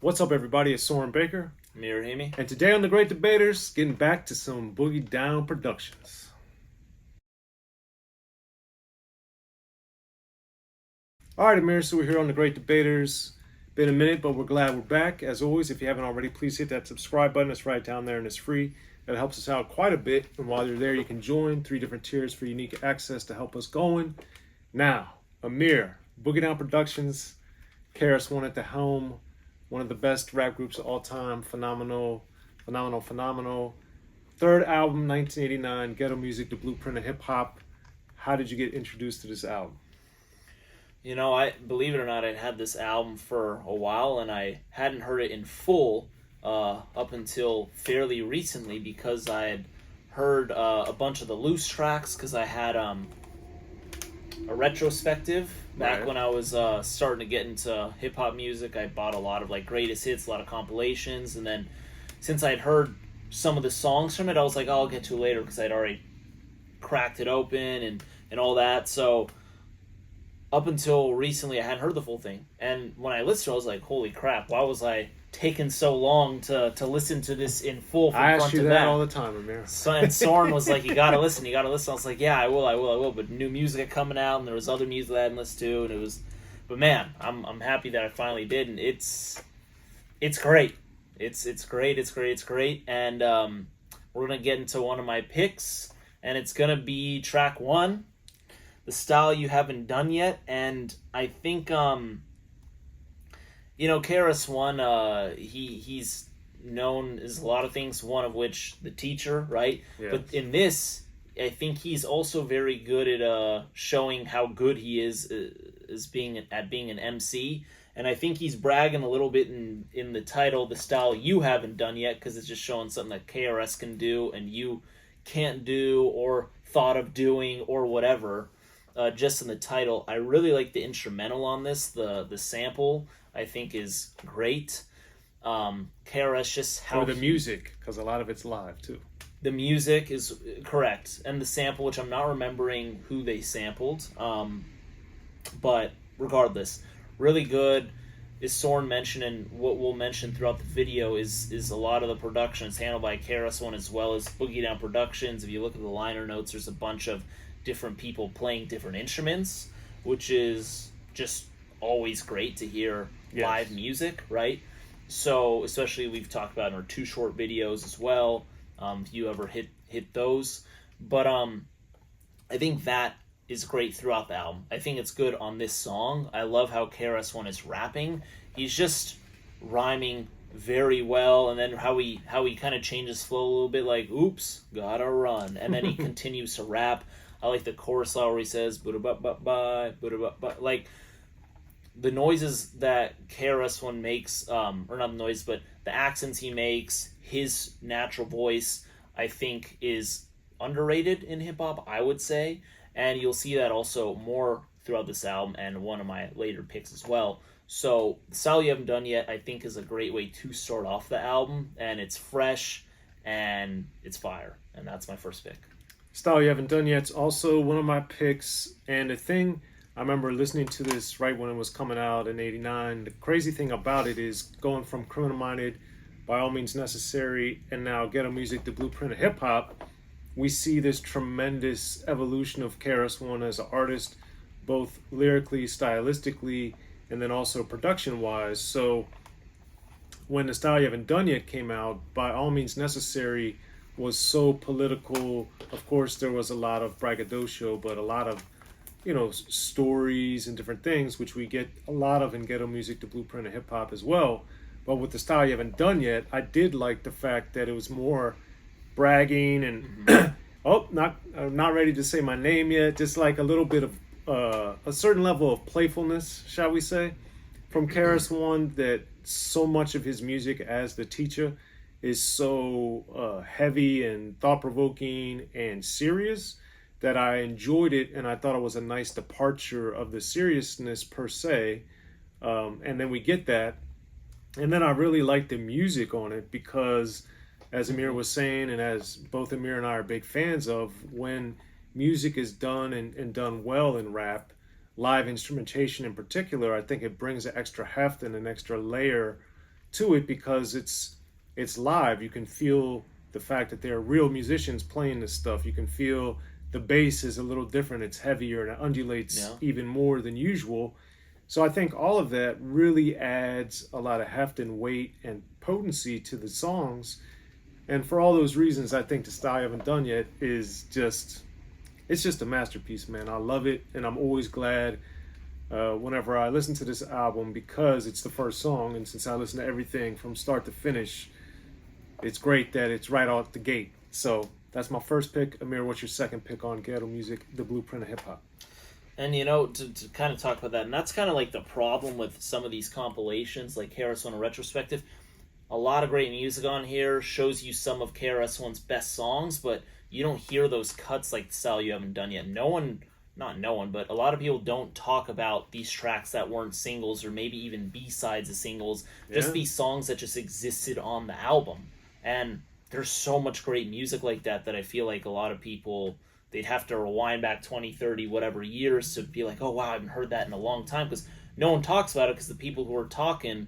What's up, everybody? It's Soren Baker. Amir, Rahimi. And today on The Great Debaters, getting back to some Boogie Down Productions. All right, Amir, so we're here on The Great Debaters. Been a minute, but we're glad we're back. As always, if you haven't already, please hit that subscribe button. It's right down there and it's free. That helps us out quite a bit. And while you're there, you can join 3 different tiers for unique access to help us going. Now, Amir, Boogie Down Productions, KRS-One at the helm. One of the best rap groups of all time. Phenomenal. Third album, 1989, Ghetto Music, the Blueprint of Hip Hop. How did you get introduced to this album? You know, I believe it or not, I had this album for a while, and I hadn't heard it in full up until fairly recently because I had heard a bunch of the loose tracks because I had a retrospective back when I was starting to get into hip-hop music. I bought a lot of like greatest hits, a lot of compilations, and then since I'd heard some of the songs from it, I was like, oh, I'll get to it later because I'd already cracked it open and all that. So up until recently, I hadn't heard the full thing, and when I listened to it, I was like, holy crap, why was I taking so long to listen to this in full from I front ask you to that back? all the time, Amir. So, and Soren was like, you gotta listen. I was like, yeah, I will. But new music coming out, and there was other music that I hadn't listened to, and it was, but man, I'm happy that I finally did, and it's great. It's great, and we're gonna get into one of my picks, and it's gonna be track 1, The Style You Haven't Done Yet, and I think KRS-One, he's known as a lot of things, one of which the teacher, right? Yes. But in this, I think he's also very good at showing how good he is being an MC. And I think he's bragging a little bit in the title, The Style You Haven't Done Yet, because it's just showing something that KRS can do and you can't do or thought of doing or whatever. Just in the title, I really like the instrumental on this. The sample I think is great. KRS just how the music, because a lot of it's live too. The music is correct, and the sample, which I'm not remembering who they sampled, but regardless, really good. Is Soren mentioned, and what we'll mention throughout the video is a lot of the production is handled by KRS-One as well as Boogie Down Productions. If you look at the liner notes, there's a bunch of different people playing different instruments, which is just always great to hear live music, right? So especially we've talked about in our 2 short videos as well, if you ever hit those. But I think that is great throughout the album. I think it's good on this song. I love how KRS-One is rapping. He's just rhyming very well, and then how he kind of changes flow a little bit, like oops, gotta run, and then he continues to rap. I like the chorus line where he says "Buddha-ba-ba-bye, Buddha-ba-ba," like the noises that KRS-One makes, or not the noise, but the accents he makes, his natural voice, I think is underrated in hip hop, I would say, and you'll see that also more throughout this album and one of my later picks as well. So, The Style You Haven't Done Yet, I think, is a great way to start off the album, and it's fresh and it's fire, and that's my first pick. Style You Haven't Done Yet is also one of my picks, and the thing, I remember listening to this right when it was coming out in '89. The crazy thing about it is going from Criminal Minded, By All Means Necessary, and now Ghetto Music, the Blueprint of Hip Hop, we see this tremendous evolution of KRS-One as an artist, both lyrically, stylistically, and then also production-wise. So when The Style You Haven't Done Yet came out, By All Means Necessary was so political. Of course, there was a lot of braggadocio, but a lot of, stories and different things, which we get a lot of in Ghetto Music, the Blueprint of Hip Hop as well. But with The Style You Haven't Done Yet, I did like the fact that it was more bragging and I'm not ready to say my name yet. Just like a little bit of a certain level of playfulness, shall we say, from KRS-One, that so much of his music as the teacher is so heavy and thought-provoking and serious that I enjoyed it, and I thought it was a nice departure of the seriousness per se. And then we get that, and then I really like the music on it because, as Amir was saying, and as both Amir and I are big fans of, when music is done and done well in rap, live instrumentation in particular, I think it brings an extra heft and an extra layer to it because it's live. You can feel the fact that there are real musicians playing this stuff. You can feel the bass is a little different. It's heavier and it undulates even more than usual. So I think all of that really adds a lot of heft and weight and potency to the songs. And for all those reasons, I think The Style You Haven't Done Yet is just, it's just a masterpiece, man. I love it, and I'm always glad whenever I listen to this album because it's the first song, and since I listen to everything from start to finish, it's great that it's right out the gate. So that's my first pick. Amir, what's your second pick on Ghetto Music, the blueprint of hip-hop? And, you know, to kind of talk about that, and that's kind of like the problem with some of these compilations, like KRS-One Retrospective. A lot of great music on here, shows you some of KRS-One's best songs, but you don't hear those cuts like The Style You Haven't Done Yet. But a lot of people don't talk about these tracks that weren't singles or maybe even B-sides of singles, just these songs that just existed on the album. And there's so much great music like that I feel like a lot of people, they'd have to rewind back 20, 30, whatever years to be like, oh wow, I haven't heard that in a long time, because no one talks about it because the people who are talking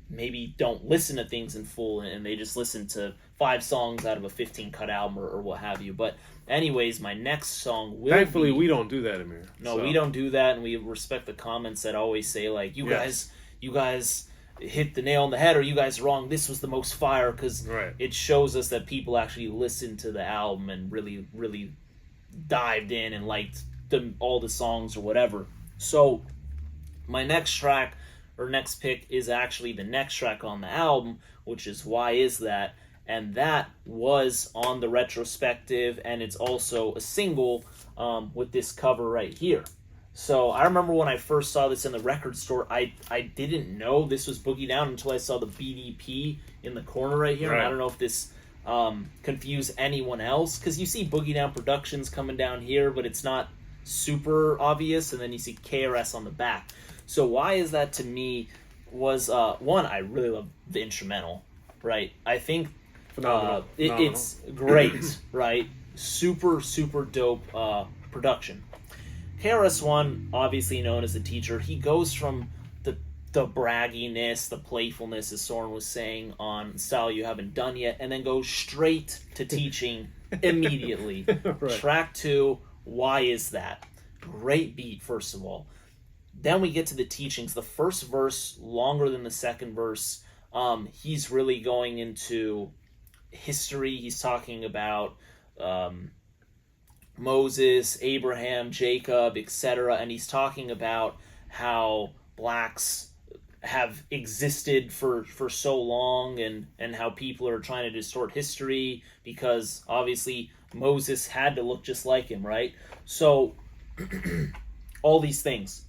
maybe don't listen to things in full and they just listen to 5 songs out of a 15 cut album or what have you. But anyways, my next song will Thankfully, we don't do that, Amir. No, we don't do that, and we respect the comments that always say, like, you guys hit the nail on the head, or you guys are wrong, this was the most fire, because it shows us that people actually listened to the album and really, really dived in and liked all the songs or whatever. So, my next track, or next pick, is actually the next track on the album, which is Why Is That? And that was on the retrospective, and it's also a single with this cover right here. So I remember when I first saw this in the record store, I didn't know this was Boogie Down until I saw the BDP in the corner right here. And I don't know if this confused anyone else, because you see Boogie Down Productions coming down here, but it's not super obvious, and then you see KRS on the back. So Why Is That, to me, was one, I really love the instrumental, right? I think it's great, right? Super, super dope production. KRS-One, obviously known as the teacher, he goes from the bragginess, the playfulness, as Soren was saying, on Style You Haven't Done Yet, and then goes straight to teaching immediately. Track 2, Why Is That? Great beat, first of all. Then we get to the teachings. The first verse, longer than the second verse, he's really going into history. He's talking about Moses, Abraham, Jacob, etc. And he's talking about how blacks have existed for so long, and how people are trying to distort history because obviously Moses had to look just like him, right? So all these things.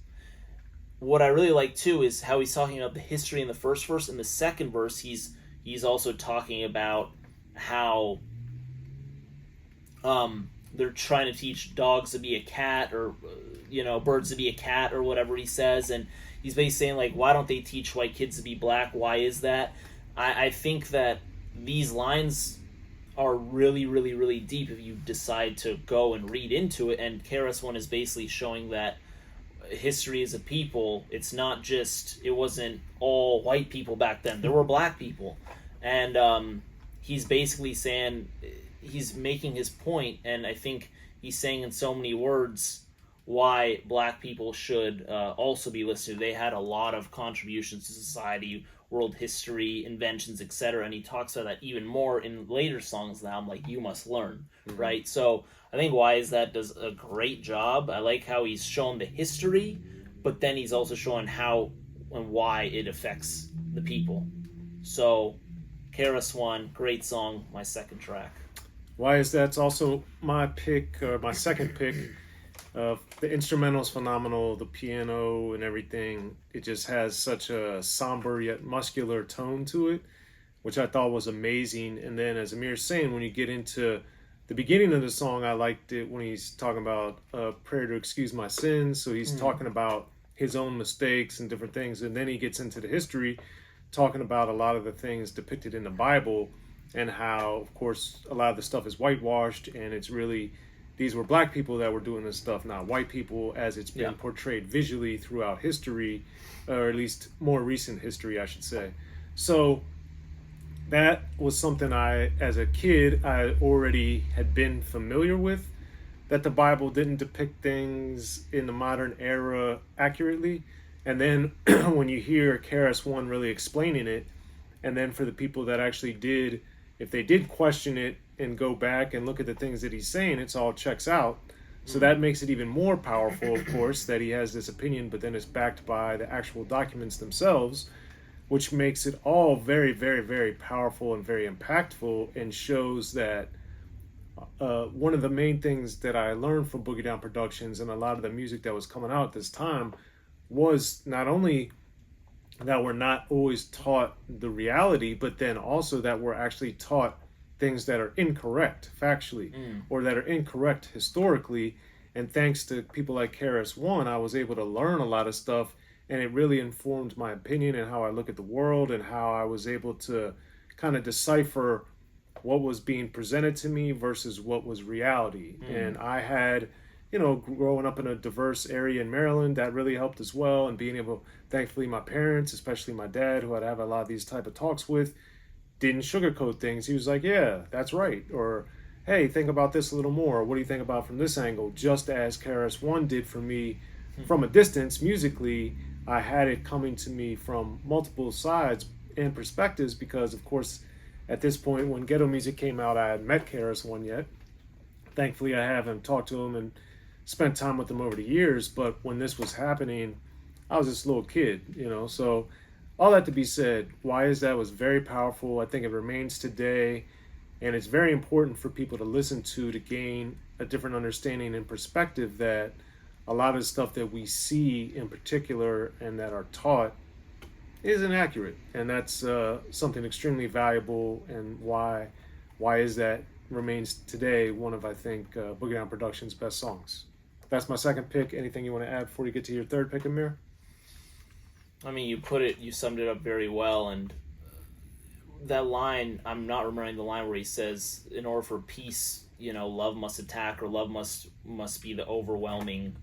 What I really like too is how he's talking about the history in the first verse. In the second verse, he's also talking about how they're trying to teach dogs to be a cat, or birds to be a cat, or whatever he says, and he's basically saying, like, why don't they teach white kids to be black? Why is that? I think that these lines are really, really, really deep if you decide to go and read into it, and KRS-One is basically showing that history as a people, it wasn't all white people back then. There were black people. And he's basically saying, he's making his point, and I think he's saying in so many words why black people should also be listened to. They had a lot of contributions to society, world history, inventions, etc. And he talks about that even more in later songs now. I'm like, You Must Learn, right? So I think Why Is That does a great job. I like how he's shown the history, but then he's also showing how and why it affects the people. So KRS-One, great song, my second track. Why Is That's also my pick, or my second pick. The instrumental's phenomenal, the piano and everything. It just has such a somber yet muscular tone to it, which I thought was amazing. And then, as Amir's saying, when you get into the beginning of the song, I liked it when he's talking about prayer to excuse my sins. So he's talking about his own mistakes and different things. And then he gets into the history, talking about a lot of the things depicted in the Bible and how, of course, a lot of the stuff is whitewashed, and it's really, these were black people that were doing this stuff, not white people, as it's been portrayed visually throughout history, or at least more recent history, I should say. So that was something I, as a kid, I already had been familiar with, that the Bible didn't depict things in the modern era accurately. And then when you hear KRS-One really explaining it, and then for the people that actually did, if they did question it and go back and look at the things that he's saying, it's all checks out. So that makes it even more powerful, of course, that he has this opinion, but then it's backed by the actual documents themselves, which makes it all very, very, very powerful and very impactful, and shows that one of the main things that I learned from Boogie Down Productions and a lot of the music that was coming out at this time was not only that we're not always taught the reality, but then also that we're actually taught things that are incorrect factually or that are incorrect historically. And thanks to people like KRS-One, I was able to learn a lot of stuff, and it really informed my opinion and how I look at the world, and how I was able to kind of decipher what was being presented to me versus what was reality. And I had, growing up in a diverse area in Maryland, that really helped as well. And being able, thankfully, my parents, especially my dad, who I'd have a lot of these type of talks with, didn't sugarcoat things. He was like, yeah, that's right. Or, hey, think about this a little more. What do you think about from this angle? Just as KRS-One did for me from a distance musically, I had it coming to me from multiple sides and perspectives because, of course, at this point, when Ghetto music came out, I hadn't met KRS-One yet. Thankfully, I haven't talked to him and spent time with him over the years. But when this was happening, I was this little kid, So all that to be said, Why Is That was very powerful. I think it remains today. And it's very important for people to listen to gain a different understanding and perspective that a lot of the stuff that we see in particular and that are taught isn't accurate. And that's something extremely valuable, and why Is That remains today one of, I think, Boogie Down Productions' best songs. That's my second pick. Anything you want to add before you get to your third pick, Amir? I mean, you summed it up very well, and that line, I'm not remembering the line where he says, in order for peace, love must attack, or love must be the overwhelming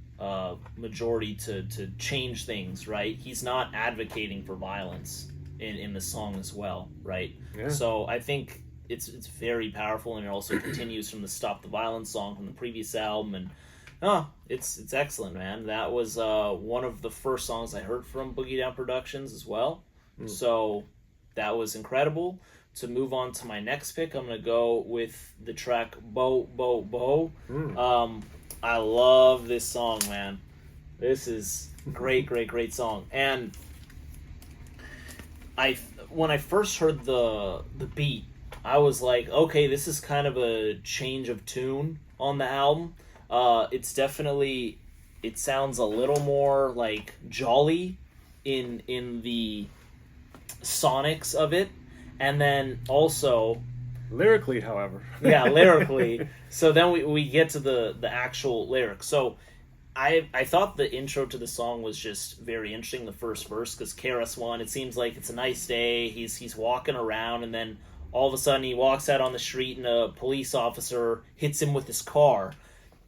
majority to change things, right? He's not advocating for violence in the song as well, right? Yeah. So I think it's very powerful, and it also continues from the Stop the Violence song from the previous album, and it's excellent, man. That was one of the first songs I heard from Boogie Down Productions as well. So that was incredible. To move on to my next pick, I'm going to go with the track Bo Bo Bo. I love this song, man. This is great, great, great song. And when I first heard the beat, I was like, okay, this is kind of a change of tune on the album. It's definitely, it sounds a little more like jolly in the sonics of it. And then also lyrically, however. Yeah, lyrically. So then we get to the actual lyrics. So I thought the intro to the song was just very interesting, the first verse, because KRS-One, it seems like it's a nice day, he's walking around, and then all of a sudden he walks out on the street and a police officer hits him with his car.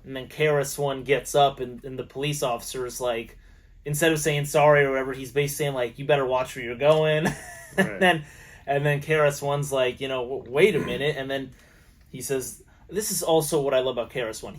And then KRS-One gets up, and the police officer is like, instead of saying sorry or whatever, he's basically saying, like, you better watch where you're going. Right. And then KRS-One's like, wait a minute. And then he says, this is also what I love about KRS-One.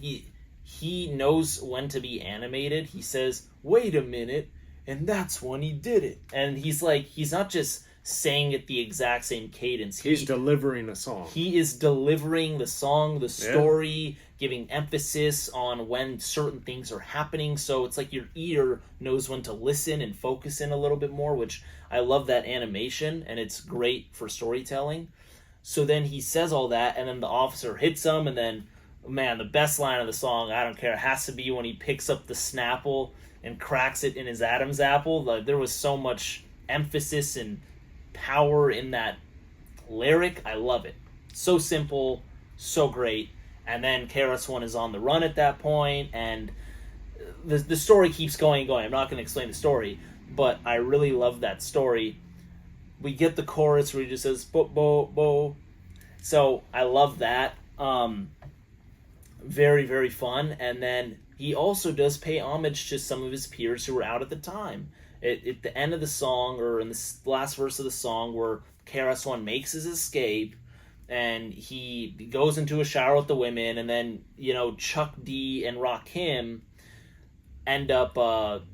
He knows when to be animated. He says, wait a minute, and that's when he did it. And he's like, he's not just saying it the exact same cadence. He's delivering a song. He is delivering the song, the story, giving emphasis on when certain things are happening. So it's like your ear knows when to listen and focus in a little bit more, which I love that animation, and it's great for storytelling. So then he says all that, and then the officer hits him, and then, man, the best line of the song, I don't care, it has to be when he picks up the Snapple and cracks it in his Adam's apple. Like, there was so much emphasis and power in that lyric. I love it. So simple, so great. And then KRS-One is on the run at that point, and the story keeps going and going. I'm not going to explain the story, but I really love that story. We get the chorus where he just says, bo, bo, bo. So I love that. Very, very fun. And then he also does pay homage to some of his peers who were out at the time. At the end of the song, or in the last verse of the song, where KRS-One makes his escape, and he goes into a shower with the women, and then, Chuck D and Rakim end up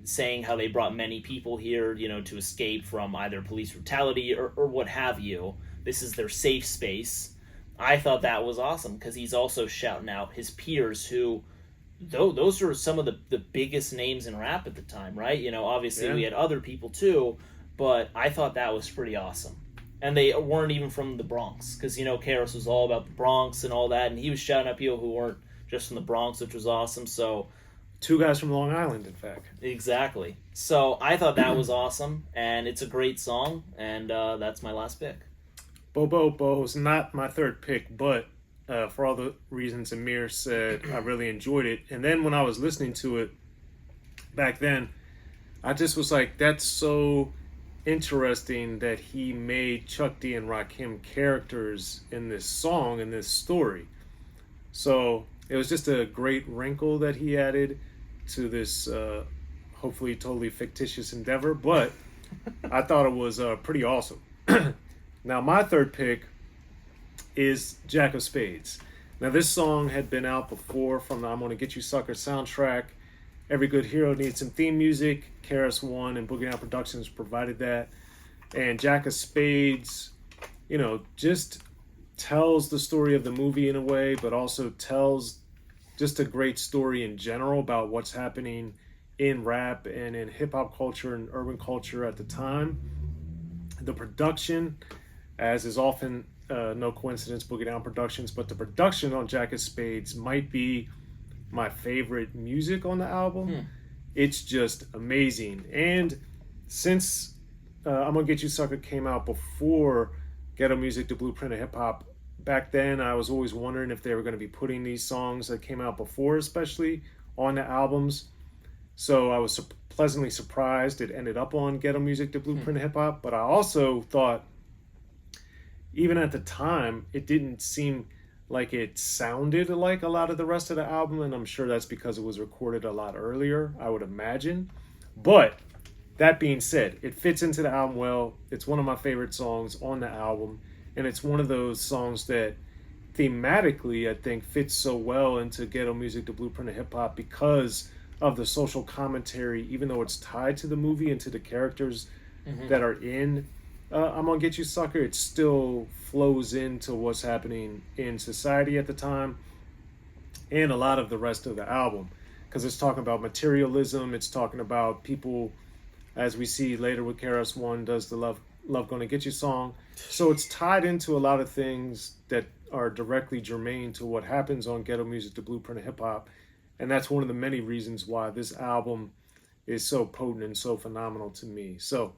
saying how they brought many people here, to escape from either police brutality or what have you. This is their safe space. I thought that was awesome, because he's also shouting out his peers who, those are some of the biggest names in rap at the time, right? Obviously we had other people too, but I thought that was pretty awesome. And they weren't even from the Bronx, because, KRS was all about the Bronx and all that, and he was shouting out people who weren't just from the Bronx, which was awesome. So 2 guys from Long Island, in fact. Exactly. So I thought that was awesome, and it's a great song, and that's my last pick. Bo's not my third pick, but for all the reasons Amir said, I really enjoyed it. And then when I was listening to it back then, I just was like, that's so interesting that he made Chuck D and Rakim characters in this song, in this story. So it was just a great wrinkle that he added to this hopefully totally fictitious endeavor, but I thought it was pretty awesome. Now my third pick is Jack of Spades. Now this song had been out before from the I'm Gonna Get You Sucker soundtrack. Every good hero needs some theme music. KRS-One and Boogie Down Productions provided that. And Jack of Spades, just tells the story of the movie in a way, but also tells just a great story in general about what's happening in rap and in hip-hop culture and urban culture at the time. The production, as is often no coincidence, Boogie Down Productions, but the production on Jack of Spades might be my favorite music on the album. It's just amazing. And since I'm Gonna Get You Sucker came out before Ghetto Music, The Blueprint of Hip Hop, back then I was always wondering if they were going to be putting these songs that came out before especially on the albums. So I was pleasantly surprised it ended up on Ghetto Music, The Blueprint of Hip Hop. But I also thought, even at the time, it didn't seem like it sounded like a lot of the rest of the album, and I'm sure that's because it was recorded a lot earlier, I would imagine. But that being said, it fits into the album well. It's one of my favorite songs on the album, and it's one of those songs that thematically I think fits so well into Ghetto Music, The Blueprint of Hip Hop, because of the social commentary, even though it's tied to the movie and to the characters that are in I'm Gonna Get You Sucker. It still flows into what's happening in society at the time and a lot of the rest of the album, because it's talking about materialism. It's talking about people, as we see later with KRS-One does the Love Gonna Get You song. So it's tied into a lot of things that are directly germane to what happens on Ghetto Music, The Blueprint of Hip Hop. And that's one of the many reasons why this album is so potent and so phenomenal to me. So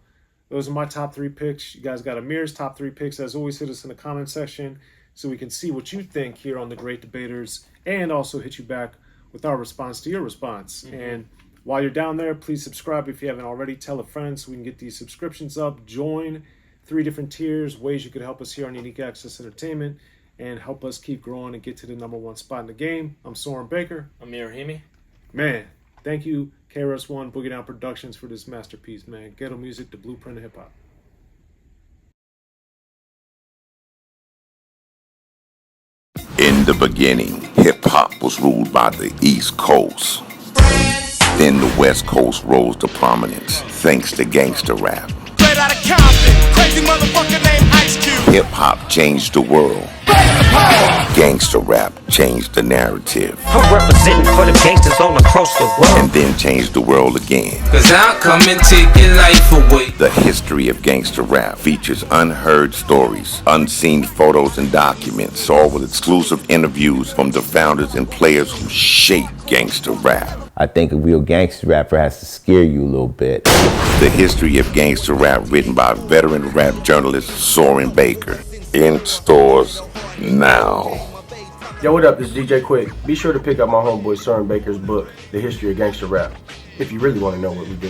those are my top 3 picks. You guys got Amir's top 3 picks. As always, hit us in the comment section so we can see what you think here on The Great Debaters, and also hit you back with our response to your response. And while you're down there, please subscribe if you haven't already. Tell a friend so we can get these subscriptions up. Join 3 different tiers, ways you could help us here on Unique Access Entertainment and help us keep growing and get to the #1 spot in the game. I'm Soren Baker. Amir Rahimi. Man, thank you, KRS-One, Boogie Down Productions, for this masterpiece, man. Ghetto Music, The Blueprint of Hip Hop. In the beginning, hip-hop was ruled by the East Coast. Then the West Coast rose to prominence, thanks to gangster rap. Straight out of Compton, crazy motherfucker named Ice Cube. Hip-hop changed the world. Gangster rap changed the narrative. I'm representing for the gangsters all across the world. And then changed the world again. Cause I'll come and take your life away. The history of gangster rap features unheard stories, unseen photos and documents, all with exclusive interviews from the founders and players who shaped gangster rap. I think a real gangster rapper has to scare you a little bit. The history of gangster rap, written by veteran rap journalist Soren Baker. In stores now. Yo, what up? This is DJ Quick. Be sure to pick up my homeboy Soren Baker's book, The History of Gangster Rap, if you really want to know what we do.